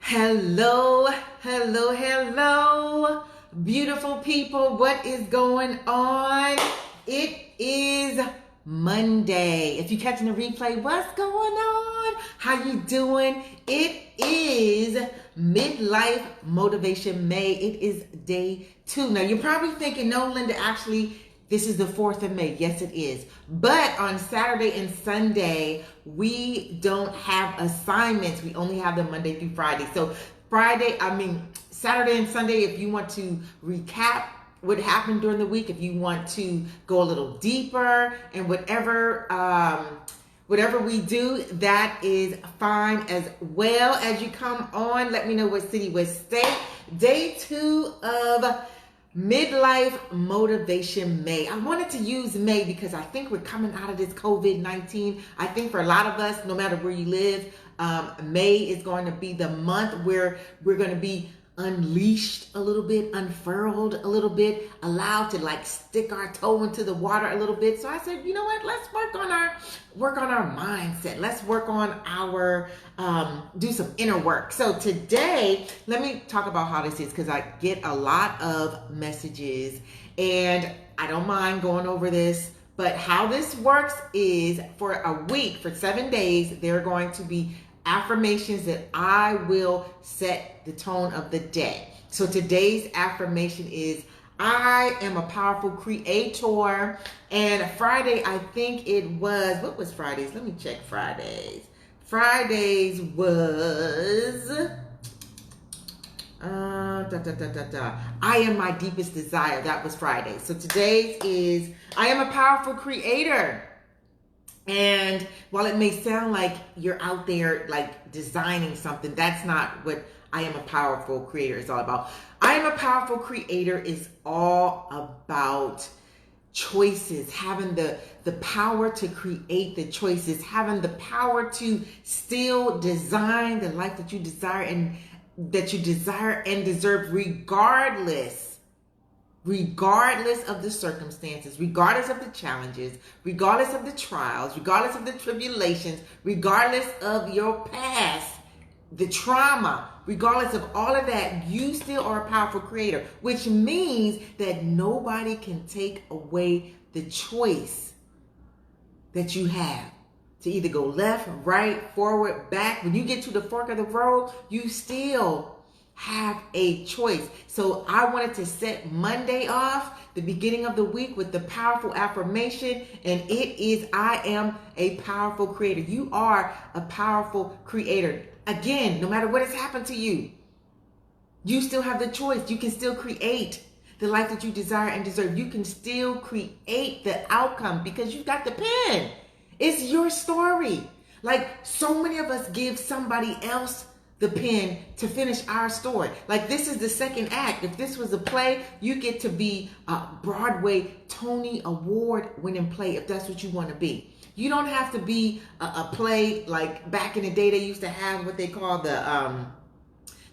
Hello, hello, hello, beautiful people. What is going on? It is Monday. If you're catching the replay, what's going on? How you doing? It is Midlife Motivation May. It is day 2. Now, you're probably thinking, no, Linda, actually, this is the 4th of May. Yes, it is. But on Saturday and Sunday, we don't have assignments. We only have them Monday through Friday. So Saturday and Sunday, if you want to recap what happened during the week, if you want to go a little deeper and whatever we do, that is fine as well. As you come on, let me know what city, what state. Day 2 of Midlife Motivation May. I wanted to use May because I think we're coming out of this COVID-19. I think for a lot of us, no matter where you live, May is going to be the month where we're going to be unleashed a little bit, unfurled a little bit, allowed to stick our toe into the water a little bit. So I said, you know what? Let's work on our mindset. Let's work on our do some inner work. So today, let me talk about how this is, because I get a lot of messages and I don't mind going over this. But how this works is for a week, for 7 days, there are going to be affirmations that I will set the tone of the day. So today's affirmation is, I am a powerful creator. And Friday, I think it was, what was Fridays? Let me check Fridays. Fridays was, I am my deepest desire. That was Friday. So today's is, I am a powerful creator. And while it may sound like you're out there designing something, that's not what I am a powerful creator is all about. I am a powerful creator is all about choices, having the power to create the choices, having the power to still design the life that you desire and deserve, regardless of the circumstances, regardless of the challenges, regardless of the trials, regardless of the tribulations, regardless of your past, the trauma, regardless of all of that, you still are a powerful creator, which means that nobody can take away the choice that you have to either go left, right, forward, back. When you get to the fork of the road, you still have a choice. So I wanted to set Monday off, the beginning of the week, with the powerful affirmation, and it is, I am a powerful creator. You are a powerful creator. Again, no matter what has happened to you, you still have the choice. You can still create the life that you desire and deserve. You can still create the outcome because you got the pen. It's your story. So many of us give somebody else the pen to finish our story. This is the second act. If this was a play, you get to be a Broadway Tony Award winning play if that's what you want to be. You don't have to be a play like back in the day. They used to have what they call the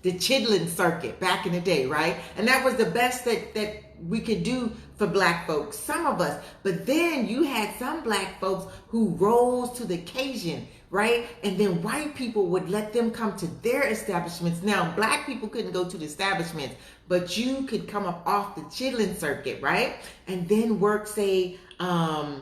Chitlin circuit back in the day, right? And that was the best that we could do for Black folks, some of us. But then you had some Black folks who rose to the occasion, right? And then white people would let them come to their establishments. Now, Black people couldn't go to the establishments, but you could come up off the Chitlin circuit, right? And then work, say, I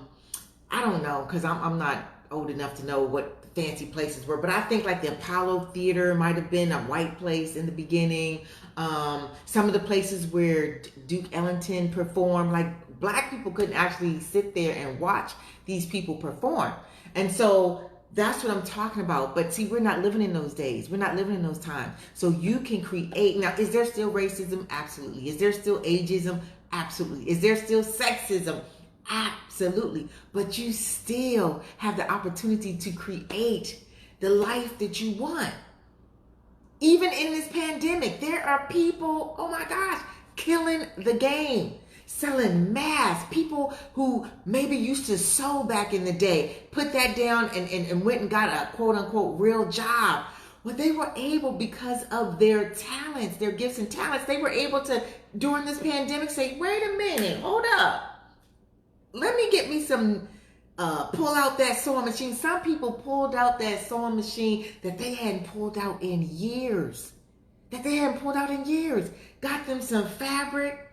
don't know, because I'm not old enough to know what fancy places were, but I think the Apollo Theater might have been a white place in the beginning. Some of the places where Duke Ellington performed, Black people couldn't actually sit there and watch these people perform. And so that's what I'm talking about. But see, we're not living in those days. We're not living in those times. So you can create. Now, is there still racism? Absolutely. Is there still ageism? Absolutely. Is there still sexism? Absolutely. But you still have the opportunity to create the life that you want. Even in this pandemic, there are people, oh my gosh, killing the game, selling masks. People who maybe used to sew back in the day, put that down and went and got a quote unquote real job. Well, they were able, because of their talents, their gifts and talents, they were able to, during this pandemic, say, wait a minute, hold up. Let me get me some, pull out that sewing machine. Some people pulled out that sewing machine that they hadn't pulled out in years. that they hadn't pulled out in years. Got them some fabric,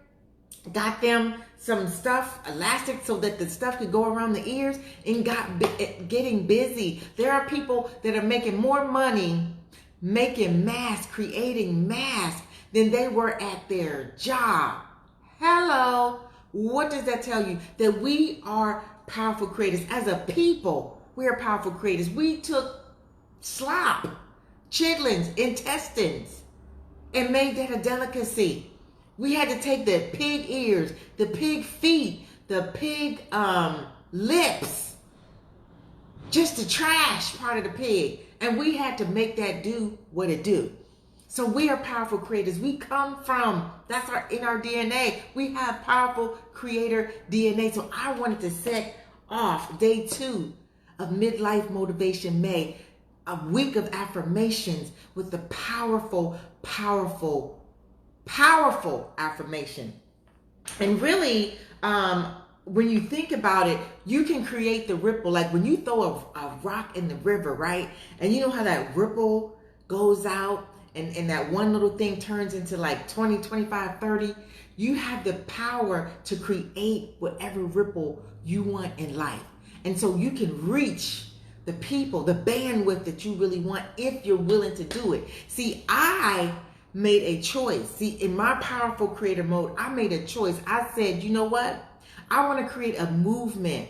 got them some stuff, elastic, so that the stuff could go around the ears, and getting busy. There are people that are making more money making masks, creating masks, than they were at their job. Hello. What does that tell you? That we are powerful creators. As a people, we are powerful creators. We took slop, chitlins, intestines, and made that a delicacy. We had to take the pig ears, the pig feet, the pig lips, just the trash part of the pig. And we had to make that do what it do. So we are powerful creators. We come from, that's in our DNA. We have powerful creator DNA. So I wanted to set off day 2 of Midlife Motivation May, a week of affirmations with the powerful, powerful, powerful affirmation. And really, when you think about it, you can create the ripple. Like when you throw a rock in the river, right? And you know how that ripple goes out and that one little thing turns into like 20, 25, 30. You have the power to create whatever ripple you want in life. And so you can reach the people, the bandwidth that you really want if you're willing to do it. See, I made a choice. See, in my powerful creator mode, I made a choice. I said, you know what? I want to create a movement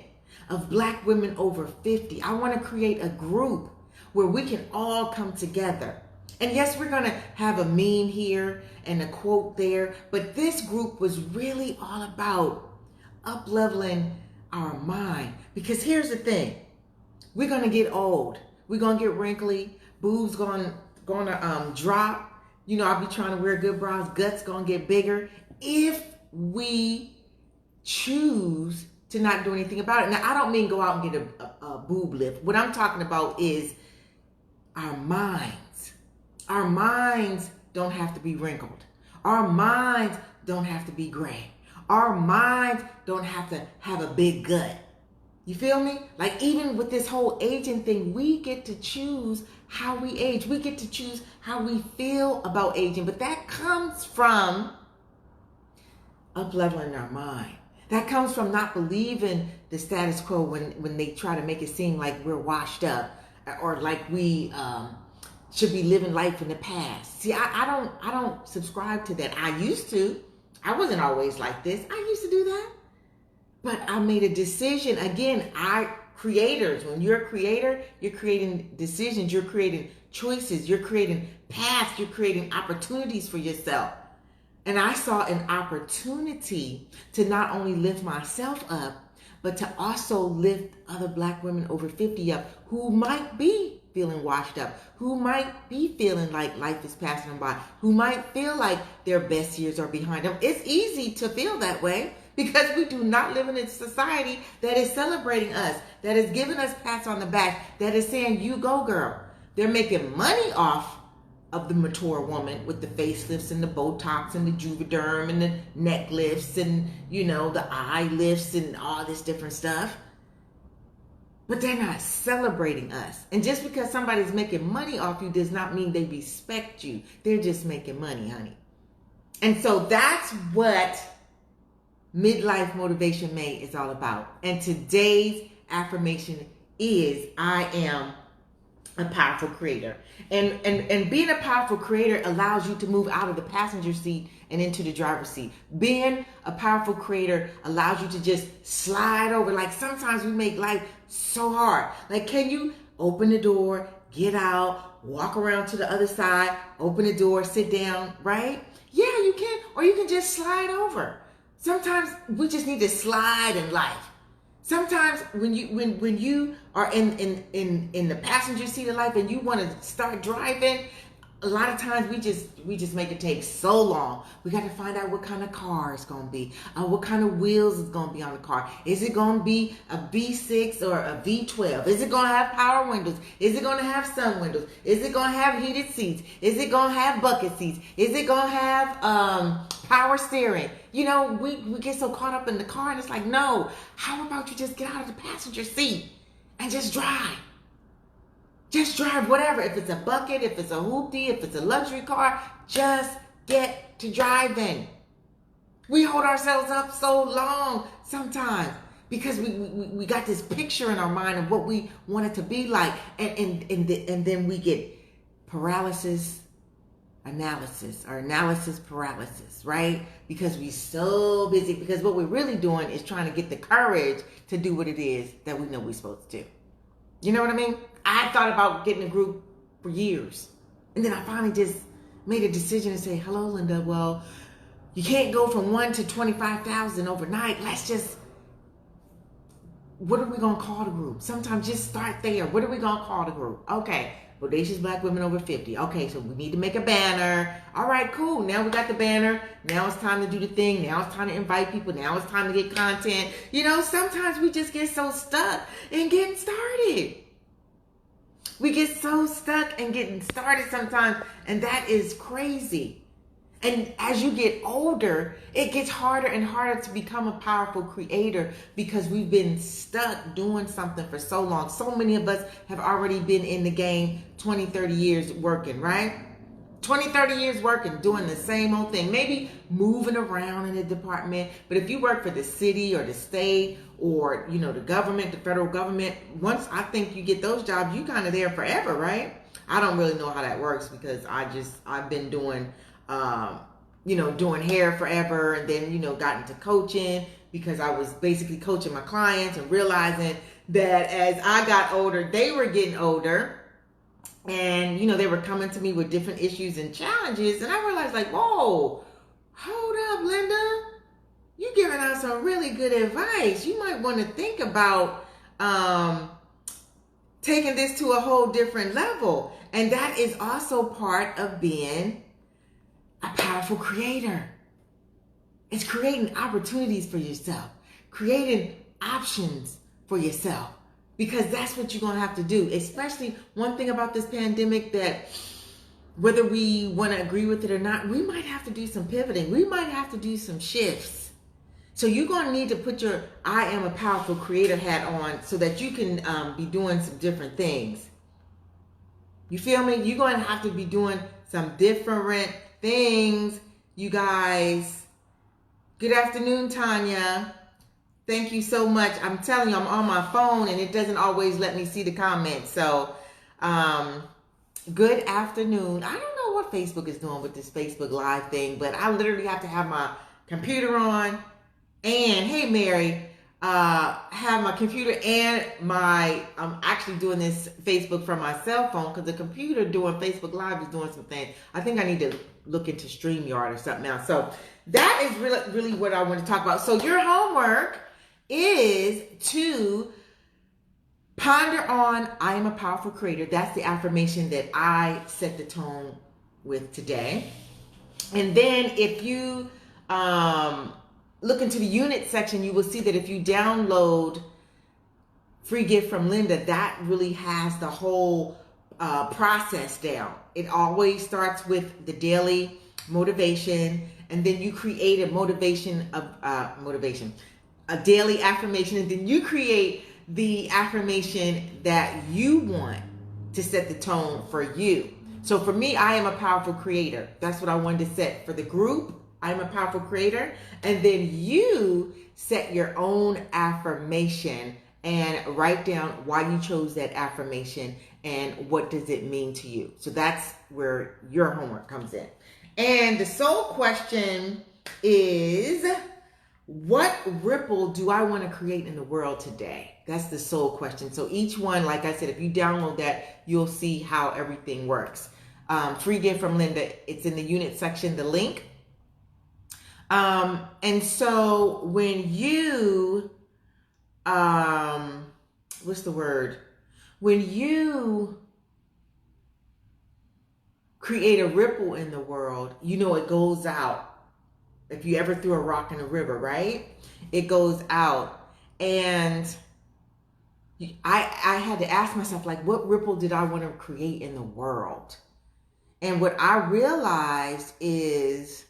of Black women over 50. I want to create a group where we can all come together. And yes, we're going to have a meme here and a quote there, but this group was really all about up-leveling our mind. Because here's the thing. We're going to get old. We're going to get wrinkly. Boobs going to drop. You know, I'll be trying to wear good bras. Guts going to get bigger. If we choose to not do anything about it. Now, I don't mean go out and get a boob lift. What I'm talking about is our minds. Our minds don't have to be wrinkled. Our minds don't have to be gray. Our minds don't have to have a big gut. You feel me? Like even with this whole aging thing, we get to choose how we age. We get to choose how we feel about aging. But that comes from up-leveling our mind. That comes from not believing the status quo when they try to make it seem like we're washed up or like we should be living life in the past. See, I don't subscribe to that. I used to. I wasn't always like this. I used to do that. But I made a decision. Again, creators, when you're a creator, you're creating decisions, you're creating choices, you're creating paths, you're creating opportunities for yourself. And I saw an opportunity to not only lift myself up, but to also lift other Black women over 50 up who might be feeling washed up, who might be feeling like life is passing them by, who might feel like their best years are behind them. It's easy to feel that way because we do not live in a society that is celebrating us, that is giving us pats on the back, that is saying, you go, girl. They're making money off of the mature woman with the facelifts and the Botox and the Juvederm and the neck lifts and, you know, the eye lifts and all this different stuff. But they're not celebrating us. And just because somebody's making money off you does not mean they respect you. They're just making money, honey. And so that's what Midlife Motivation May is all about. And today's affirmation is, I am a powerful creator. And being a powerful creator allows you to move out of the passenger seat and into the driver's seat. Being a powerful creator allows you to just slide over. Like sometimes we make life so hard. Like, can you open the door, get out, walk around to the other side, open the door, sit down, right? Yeah, you can. Or you can just slide over. Sometimes we just need to slide in life. Sometimes when you are in the passenger seat of life and you want to start driving, a lot of times we just make it take so long. We got to find out what kind of car it's going to be, what kind of wheels is going to be on the car. Is it going to be a V6 or a V12? Is it going to have power windows? Is it going to have sun windows? Is it going to have heated seats? Is it going to have bucket seats? Is it going to have power steering? You know, we get so caught up in the car and it's like, no, how about you just get out of the passenger seat and just drive? Just drive whatever. If it's a bucket, if it's a hoopty, if it's a luxury car, just get to driving. We hold ourselves up so long sometimes because we got this picture in our mind of what we want it to be like. And then we get paralysis analysis or analysis paralysis, right? Because we're so busy. Because what we're really doing is trying to get the courage to do what it is that we know we're supposed to do. You know what I mean? I thought about getting a group for years. And then I finally just made a decision and say, hello, Linda. Well, you can't go from 1 to 25,000 overnight. What are we going to call the group? Sometimes just start there. What are we going to call the group? Okay. Bodacious Black Women Over 50. Okay, so we need to make a banner. All right, cool. Now we got the banner. Now it's time to do the thing. Now it's time to invite people. Now it's time to get content. You know, sometimes we just get so stuck in getting started. We get so stuck in getting started sometimes, and that is crazy. And as you get older, it gets harder and harder to become a powerful creator because we've been stuck doing something for so long. So many of us have already been in the game 20, 30 years working, right? 20, 30 years working, doing the same old thing. Maybe moving around in a department. But if you work for the city or the state or, you know, the government, the federal government, once I think you get those jobs, you kind of there forever, right? I don't really know how that works because I've been doing doing hair forever, and then, got into coaching because I was basically coaching my clients and realizing that as I got older, they were getting older and, they were coming to me with different issues and challenges. And I realized like, whoa, hold up, Linda, you're giving out some really good advice. You might want to think about, taking this to a whole different level. And that is also part of being a powerful creator. It's creating opportunities for yourself, creating options for yourself, because that's what you're going to have to do. Especially one thing about this pandemic that whether we want to agree with it or not, we might have to do some pivoting. We might have to do some shifts. So you're going to need to put your I am a powerful creator hat on so that you can be doing some different things. You feel me? You're going to have to be doing some different things, you guys. Good afternoon, Tanya. Thank you so much. I'm telling you, I'm on my phone and it doesn't always let me see the comments. So, good afternoon. I don't know what Facebook is doing with this Facebook Live thing, but I literally have to have my computer on and, hey, Mary, have my computer and I'm actually doing this Facebook from my cell phone because the computer doing Facebook Live is doing some things. I think I need to look into StreamYard or something else. So that is really what I want to talk about. So your homework is to ponder on I am a powerful creator. That's the affirmation that I set the tone with today. And then if you look into the unit section, you will see that if you download Free Gift from Linda, that really has the whole process down. It always starts with the daily motivation, and then you create a daily affirmation, and then you create the affirmation that you want to set the tone for you. So for me, I am a powerful creator. That's what I wanted to set for the group. I'm a powerful creator. And then you set your own affirmation and write down why you chose that affirmation and what does it mean to you. So that's where your homework comes in. And the soul question is, what ripple do I want to create in the world today? That's the soul question. So each one, like I said, if you download that, you'll see how everything works. Free Gift from Linda, it's in the unit section, the link. And so when you, when you create a ripple in the world, it goes out. If you ever threw a rock in a river, right? It goes out. And I had to ask myself, like, what ripple did I want to create in the world? And what I realized is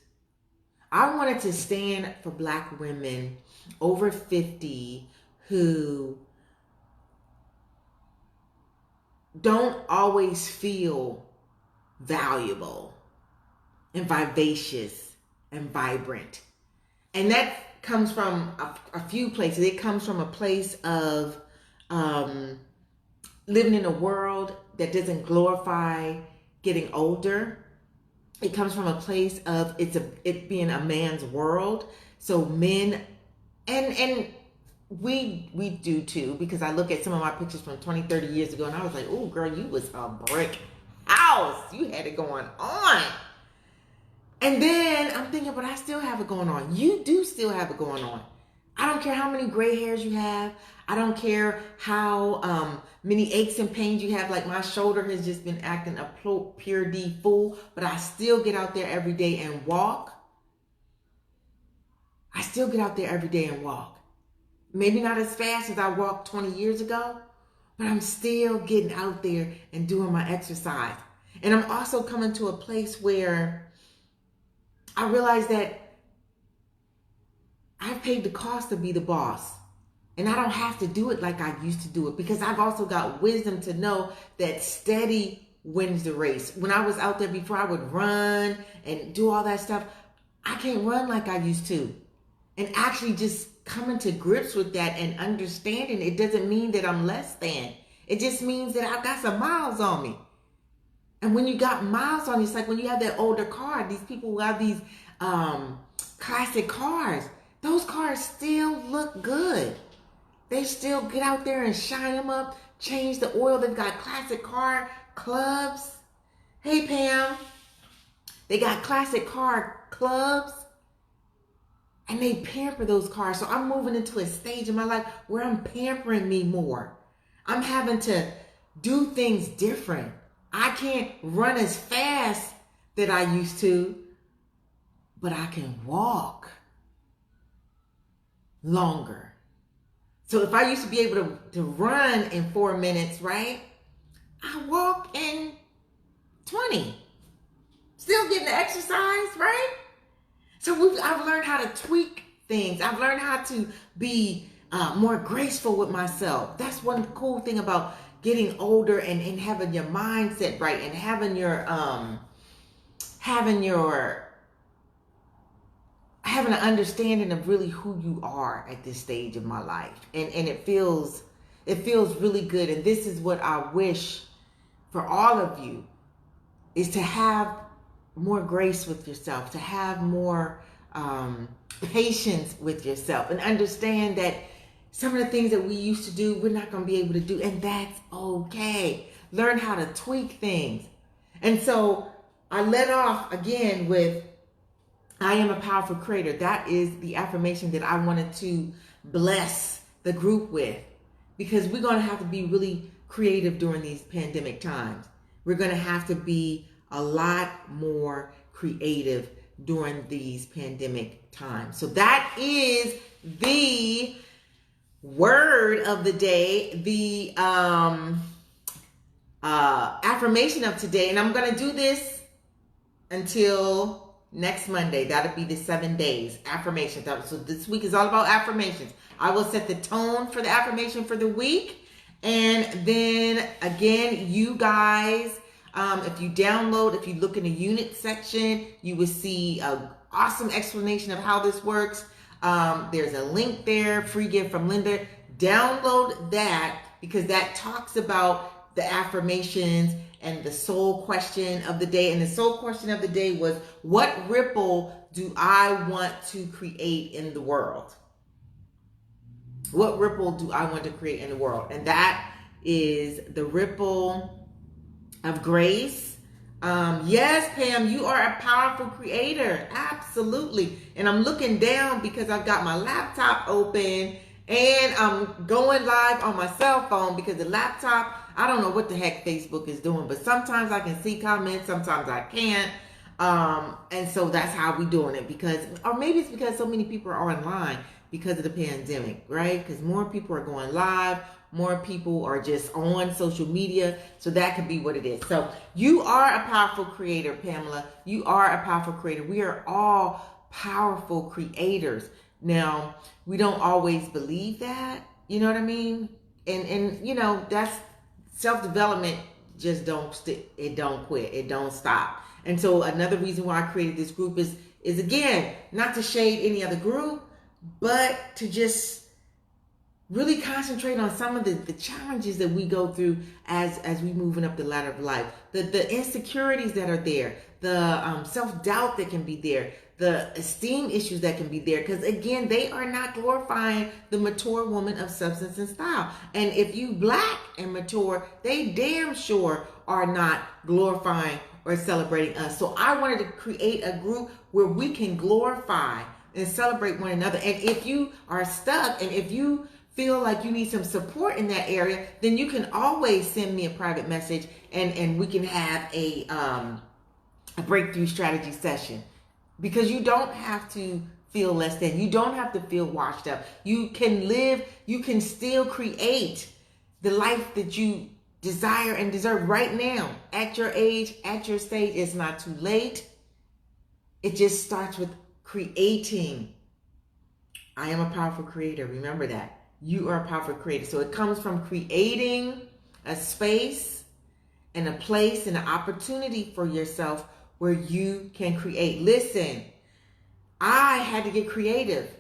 I wanted to stand for Black women over 50 who don't always feel valuable and vivacious and vibrant. And that comes from a few places. It comes from a place of living in a world that doesn't glorify getting older. It comes from a place of it being a man's world. So men, and we do too, because I look at some of my pictures from 20, 30 years ago and I was like, oh girl, you was a brick house. You had it going on. And then I'm thinking, but I still have it going on. You do still have it going on. I don't care how many gray hairs you have. I don't care how many aches and pains you have. Like my shoulder has just been acting a pure D fool, but I still get out there every day and walk. I still get out there every day and walk. Maybe not as fast as I walked 20 years ago, but I'm still getting out there and doing my exercise. And I'm also coming to a place where I realize that I've paid the cost to be the boss. And I don't have to do it like I used to do it, because I've also got wisdom to know that steady wins the race. When I was out there before, I would run and do all that stuff. I can't run like I used to. And actually just coming to grips with that and understanding it doesn't mean that I'm less than. It just means that I've got some miles on me. And when you got miles on you, it's like when you have that older car, these people who have these classic cars, those cars still look good. They still get out there and shine them up, change the oil. They've got classic car clubs. Hey, Pam. They got classic car clubs. And they pamper those cars. So I'm moving into a stage in my life where I'm pampering me more. I'm having to do things different. I can't run as fast that I used to, but I can walk longer. So if I used to be able to run in 4 minutes, right? I walk in 20. Still getting the exercise, right? So I've learned how to tweak things. I've learned how to be more graceful with myself. That's one cool thing about getting older and having your mindset right and having an understanding of really who you are at this stage of my life. And it feels really good. And this is what I wish for all of you, is to have more grace with yourself, to have more patience with yourself, and understand that some of the things that we used to do, we're not going to be able to do, and that's okay. Learn how to tweak things. And so I led off again with, I am a powerful creator. That is the affirmation that I wanted to bless the group with, because we're going to have to be really creative during these pandemic times. We're going to have to be a lot more creative during these pandemic times. So that is the word of the day, the affirmation of today. And I'm going to do this until next Monday. That'll be the 7 days affirmation. So this week is all about affirmations. I will set the tone for the affirmation for the week. And then again, you guys, if you look in the unit section, you will see an awesome explanation of how this works. There's a link there, free gift from Linda. Download that, because that talks about the affirmations and the soul question of the day. And the soul question of the day was, what ripple do I want to create in the world? What ripple do I want to create in the world? And that is the ripple of grace. Yes, Pam, you are a powerful creator. Absolutely. And I'm looking down because I've got my laptop open and I'm going live on my cell phone, because the laptop, I don't know what the heck Facebook is doing, but sometimes I can see comments, sometimes I can't. And so that's how we're doing it, or maybe it's because so many people are online because of the pandemic, right? Because more people are going live, more people are just on social media. So that could be what it is. So you are a powerful creator, Pamela. You are a powerful creator. We are all powerful creators. Now, we don't always believe that, you know what I mean? And you know, that's self-development just don't stick. It don't quit. It don't stop. And so another reason why I created this group is again, not to shade any other group, but to just really concentrate on some of the challenges that we go through as we moving up the ladder of life. The insecurities that are there, the self-doubt that can be there, the esteem issues that can be there. Because again, they are not glorifying the mature woman of substance and style. And if you Black and mature, they damn sure are not glorifying or celebrating us. So I wanted to create a group where we can glorify and celebrate one another. And if you are stuck and if you feel like you need some support in that area, then you can always send me a private message and we can have a breakthrough strategy session. Because you don't have to feel less than. You don't have to feel washed up. You can live, you can still create the life that you desire and deserve right now. At your age, at your stage, it's not too late. It just starts with creating. I am a powerful creator. Remember that. You are a powerful creator. So it comes from creating a space and a place and an opportunity for yourself where you can create. Listen, I had to get creative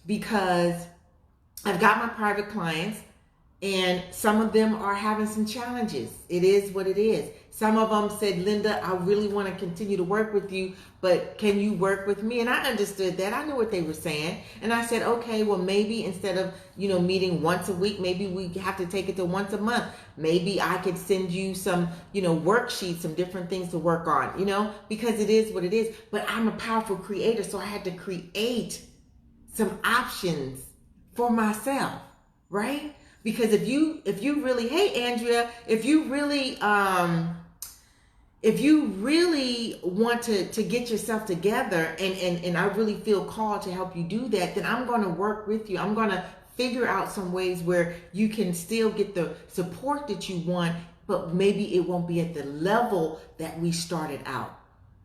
because I've got my private clients and some of them are having some challenges. It is what it is. Some of them said, Linda, I really want to continue to work with you, but can you work with me? And I understood that. I knew what they were saying. And I said, okay, well, maybe instead of, meeting once a week, maybe we have to take it to once a month. Maybe I could send you some, worksheets, some different things to work on, because it is what it is. But I'm a powerful creator, so I had to create some options for myself, right? Because if you really, hey Andrea, if you really want to get yourself together and I really feel called to help you do that, then I'm going to work with you. I'm going to figure out some ways where you can still get the support that you want, but maybe it won't be at the level that we started out.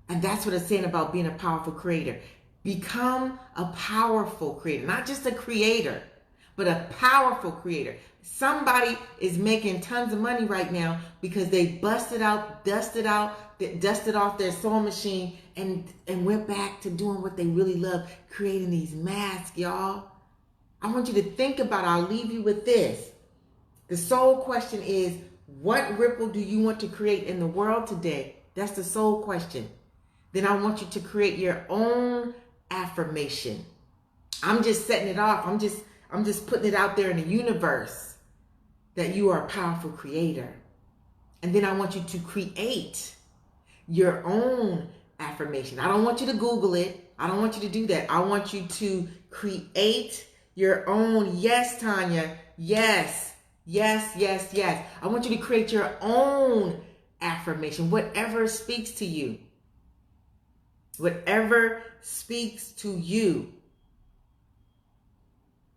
And that's what it's saying about being a powerful creator. Become a powerful creator, not just a creator, but a powerful creator. Somebody is making tons of money right now because they dusted off their sewing machine and went back to doing what they really love, creating these masks, y'all. I want you to think about it. I'll leave you with this. The sole question is, what ripple do you want to create in the world today? That's the sole question. Then I want you to create your own affirmation. I'm just setting it off. I'm just putting it out there in the universe that you are a powerful creator. And then I want you to create your own affirmation. I don't want you to Google it. I don't want you to do that. I want you to create your own. Yes, Tanya. Yes, yes, yes, yes. I want you to create your own affirmation, whatever speaks to you. Whatever speaks to you.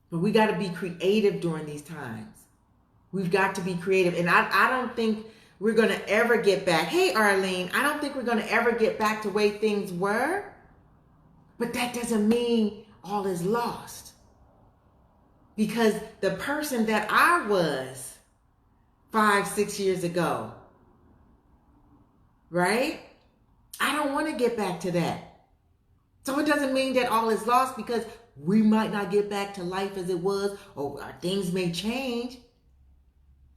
But we got to be creative during these times. We've got to be creative. And I don't think we're going to ever get back. Hey, Arlene, I don't think we're going to ever get back to the way things were. But that doesn't mean all is lost. Because the person that I was 5-6 years ago, right? I don't want to get back to that. So it doesn't mean that all is lost because we might not get back to life as it was, or things may change.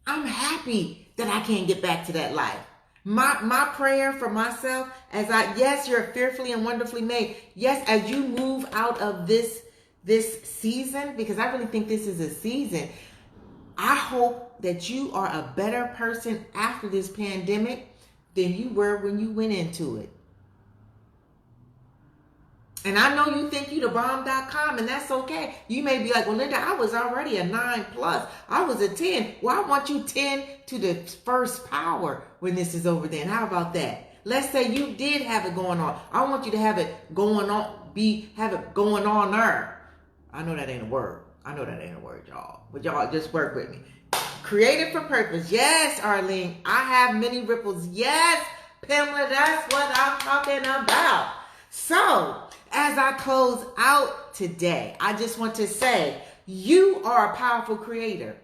I'm happy that I can't get back to that life. My prayer for myself yes, you're fearfully and wonderfully made. Yes, as you move out of this season, because I really think this is a season, I hope that you are a better person after this pandemic than you were when you went into it. And I know you think you the bomb.com, and that's okay. You may be like, well, Linda, I was already a 9+. I was a 10. Well, I want you 10 to the first power when this is over then. How about that? Let's say you did have it going on. I want you to have it going on, have it going on there. I know that ain't a word. Y'all. But y'all just work with me. Created for purpose. Yes, Arlene. I have many ripples. Yes, Pamela, that's what I'm talking about. So, as I close out today, I just want to say, you are a powerful creator.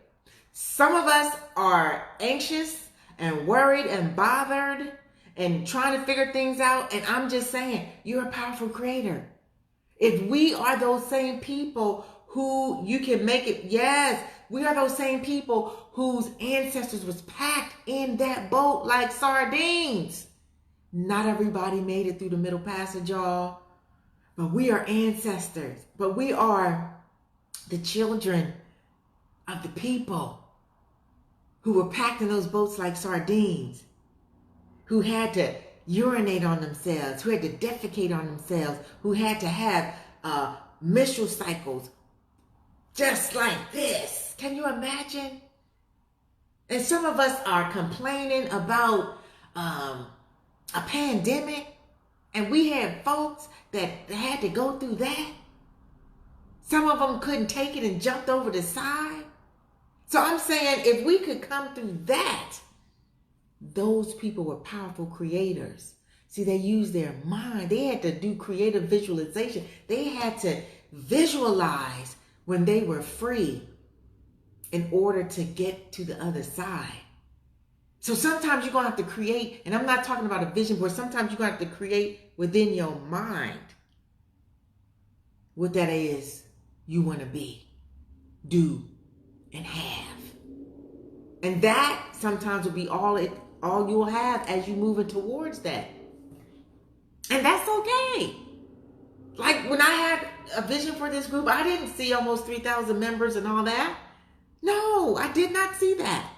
Some of us are anxious and worried and bothered and trying to figure things out. And I'm just saying, you're a powerful creator. If we are those same people who you can make it, yes, we are those same people whose ancestors was packed in that boat like sardines. Not everybody made it through the Middle Passage, y'all. But we are ancestors. But we are the children of the people who were packed in those boats like sardines, who had to urinate on themselves, who had to defecate on themselves, who had to have menstrual cycles just like this. Can you imagine? And some of us are complaining about a pandemic, and we had folks that had to go through that. Some of them couldn't take it and jumped over the side. So I'm saying, if we could come through that, those people were powerful creators. See, they used their mind. They had to do creative visualization. They had to visualize when they were free in order to get to the other side. So sometimes you're going to have to create, and I'm not talking about a vision board, sometimes you're going to have to create within your mind what that is you want to be, do, and have. And that sometimes will be all you'll have as you moving towards that. And that's okay. Like when I had a vision for this group, I didn't see almost 3,000 members and all that. No, I did not see that.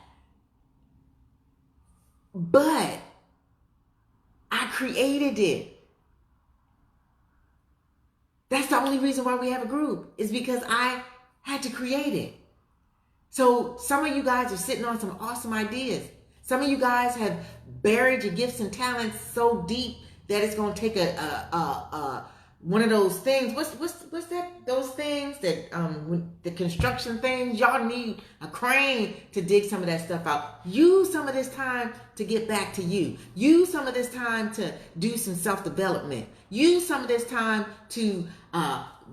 But I created it. That's the only reason why we have a group, is because I had to create it. So some of you guys are sitting on some awesome ideas. Some of you guys have buried your gifts and talents so deep that it's going to take one of those things. What's that? Those things that the construction things. Y'all need a crane to dig some of that stuff out. Use some of this time to get back to you. Use some of this time to do some self-development. Use some of this time to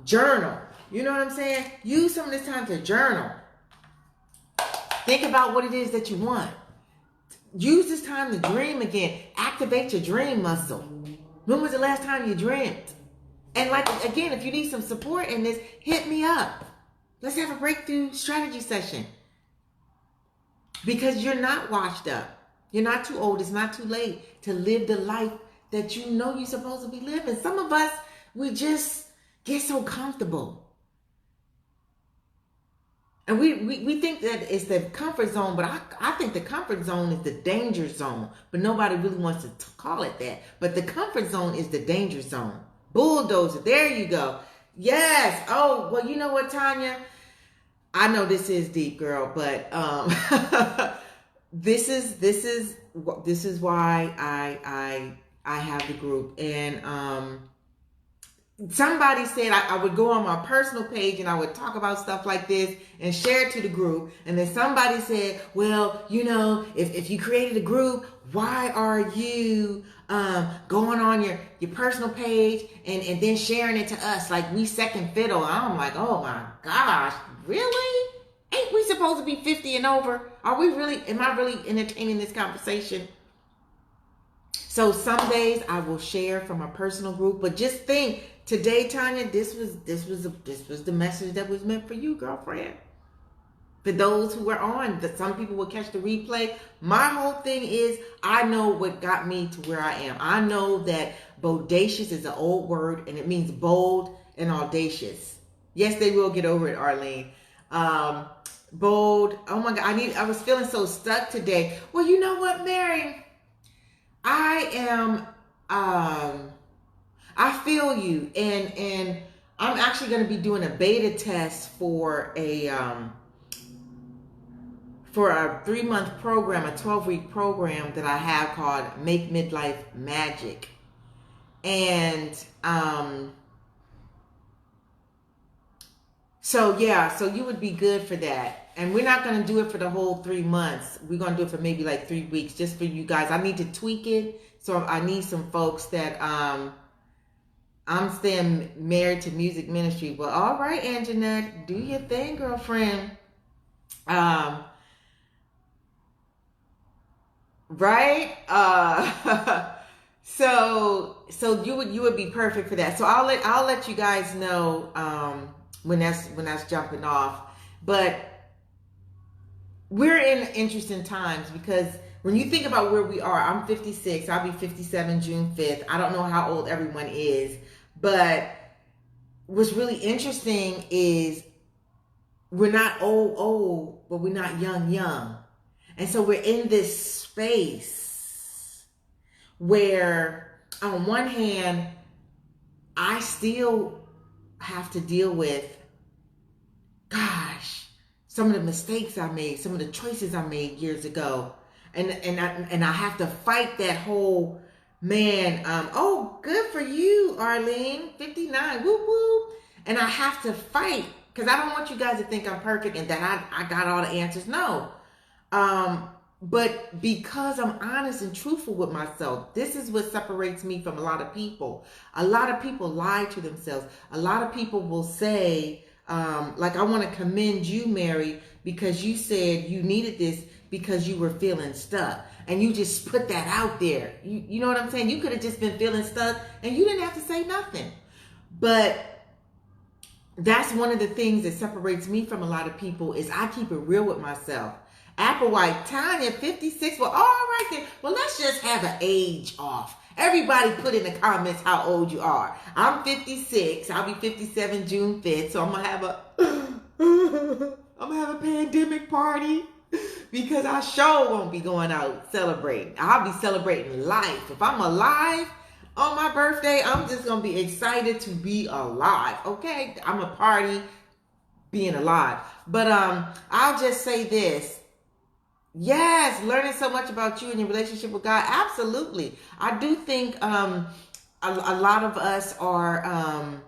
journal. You know what I'm saying? Use some of this time to journal. Think about what it is that you want. Use this time to dream again. Activate your dream muscle. When was the last time you dreamed? And like, again, if you need some support in this, hit me up. Let's have a breakthrough strategy session. Because you're not washed up. You're not too old. It's not too late to live the life that you know you're supposed to be living. Some of us, we just get so comfortable. And we think that it's the comfort zone, but I think the comfort zone is the danger zone. But nobody really wants to call it that. But the comfort zone is the danger zone. Bulldozer, there you go. Yes. Oh, well, you know what, Tanya? I know this is deep, girl, but this is why I have the group. And somebody said I would go on my personal page and I would talk about stuff like this and share it to the group. And then somebody said, well, you know, if you created a group, why are you going on your personal page and then sharing it to us like we second fiddle? I'm like, oh my gosh, really? Ain't we supposed to be 50 and over? Am I really entertaining this conversation? So some days I will share from a personal group, but just think, today, Tanya, this was the message that was meant for you, girlfriend. For those who were on, that some people will catch the replay. My whole thing is, I know what got me to where I am. I know that bodacious is an old word and it means bold and audacious. Yes, they will get over it, Arlene. Bold. Oh my God, I was feeling so stuck today. Well, you know what, Mary? I feel you, and I'm actually going to be doing a beta test for a 3-month program, a 12-week program that I have called Make Midlife Magic. And so you would be good for that. And we're not going to do it for the whole 3 months. We're going to do it for maybe like 3 weeks, just for you guys. I need to tweak it. So I need some folks that I'm staying married to music ministry. Well, all right, Anjanette, do your thing, girlfriend. right? So you would be perfect for that. So I'll let you guys know when that's jumping off. But we're in interesting times because when you think about where we are, I'm 56. I'll be 57 June 5th. I don't know how old everyone is, but what's really interesting is we're not old, but we're not young. And so we're in this space where on one hand, I still have to deal with, gosh, some of the mistakes I made, some of the choices I made years ago. And I have to fight that whole, man, oh, good for you, Arlene, 59, woo woo. And I have to fight because I don't want you guys to think I'm perfect and that I got all the answers. No. But because I'm honest and truthful with myself, this is what separates me from a lot of people. A lot of people lie to themselves. A lot of people will say, like, I want to commend you, Mary, because you said you needed this because you were feeling stuck. And you just put that out there. You know what I'm saying? You could have just been feeling stuck and you didn't have to say nothing. But that's one of the things that separates me from a lot of people is I keep it real with myself. Applewhite, Tanya, 56. Well, all right then. Well, let's just have an age off. Everybody put in the comments how old you are. I'm 56. I'll be 57 June 5th. So I'm gonna have a pandemic party because I sure won't be going out celebrating. I'll be celebrating life. If I'm alive on my birthday, I'm just gonna be excited to be alive. Okay, I'm a party being alive. But I'll just say this. Yes, learning so much about you and your relationship with God. Absolutely. I do think a lot of us are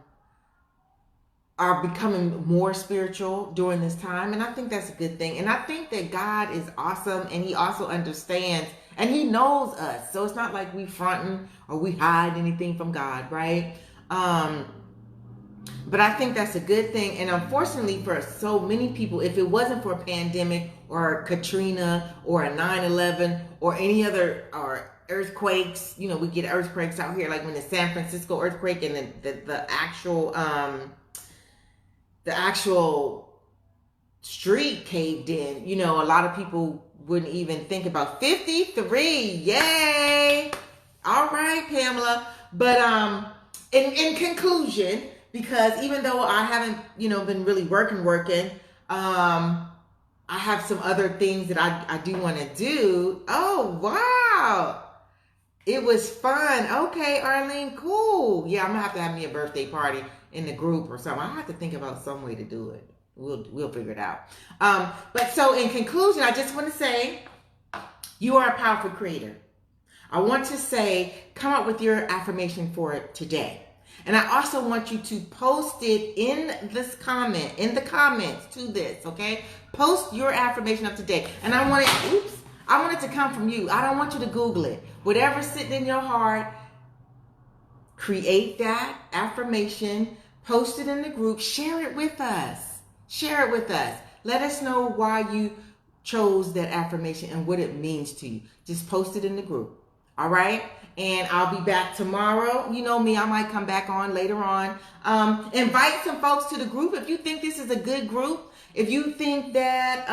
becoming more spiritual during this time, and I think that's a good thing. And I think that God is awesome, and He also understands, and He knows us. So it's not like we fronting or we hide anything from God, right? But I think that's a good thing. And unfortunately for so many people, if it wasn't for a pandemic or Katrina or a 9/11 or any other or earthquakes, you know, we get earthquakes out here, like when the San Francisco earthquake and the actual street caved in, you know, a lot of people wouldn't even think about 53. Yay! All right, Pamela. But in conclusion, because even though I haven't, you know, been really working, I have some other things that I do want to do. Oh, wow. It was fun. Okay, Arlene, cool. Yeah, I'm going to have me a birthday party in the group or something. I have to think about some way to do it. We'll figure it out. But so in conclusion, I just want to say you are a powerful creator. I want to say, come up with your affirmation for today. And I also want you to post it in the comments to this, okay? Post your affirmation of today. And I want it to come from you. I don't want you to Google it. Whatever's sitting in your heart, create that affirmation, post it in the group, share it with us. Share it with us. Let us know why you chose that affirmation and what it means to you. Just post it in the group. All right? And I'll be back tomorrow. You know me, I might come back on later on. Invite some folks to the group if you think this is a good group. If you think that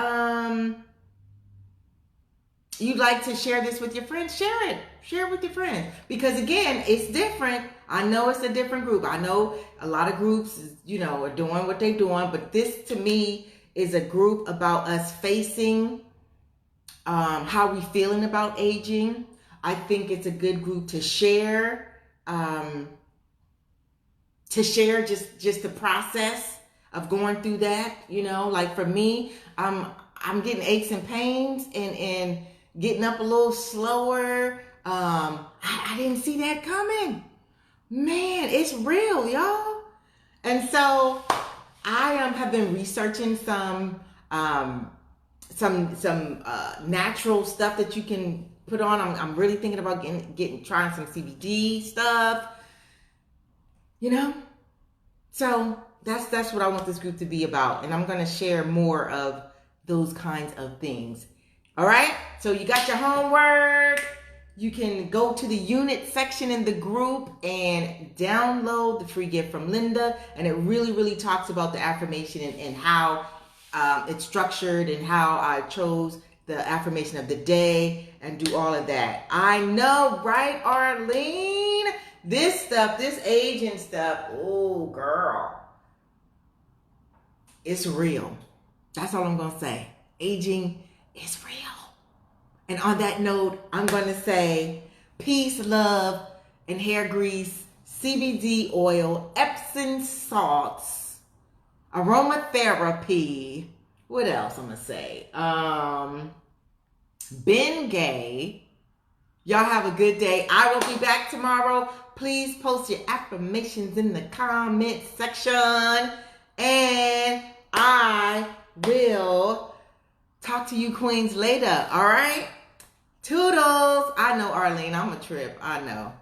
you'd like to share this with your friends, share it. Share it with your friends. Because again, it's different. I know it's a different group. I know a lot of groups, you know, are doing what they're doing. But this, to me, is a group about us facing how we feeling about aging. I think it's a good group to share just the process of going through that. You know, like for me, I'm getting aches and pains and getting up a little slower. I didn't see that coming. Man, it's real, y'all. And so I have been researching some natural stuff that you can put on. I'm really thinking about trying some CBD stuff, you know. So that's what I want this group to be about, and I'm going to share more of those kinds of things. All right? So you got your homework. You can go to the unit section in the group and download the free gift from Linda. And it really, really talks about the affirmation and how it's structured and how I chose the affirmation of the day and do all of that. I know, right, Arlene? This stuff, this aging stuff, oh, girl. It's real. That's all I'm going to say. Aging is real. And on that note, I'm going to say peace, love, and hair grease, CBD oil, Epsom salts, aromatherapy. What else I'm going to say? Bengay. Y'all have a good day. I will be back tomorrow. Please post your affirmations in the comment section. And I will talk to you queens later. All right? Toodles. I know, Arlene, I'm a trip. I know.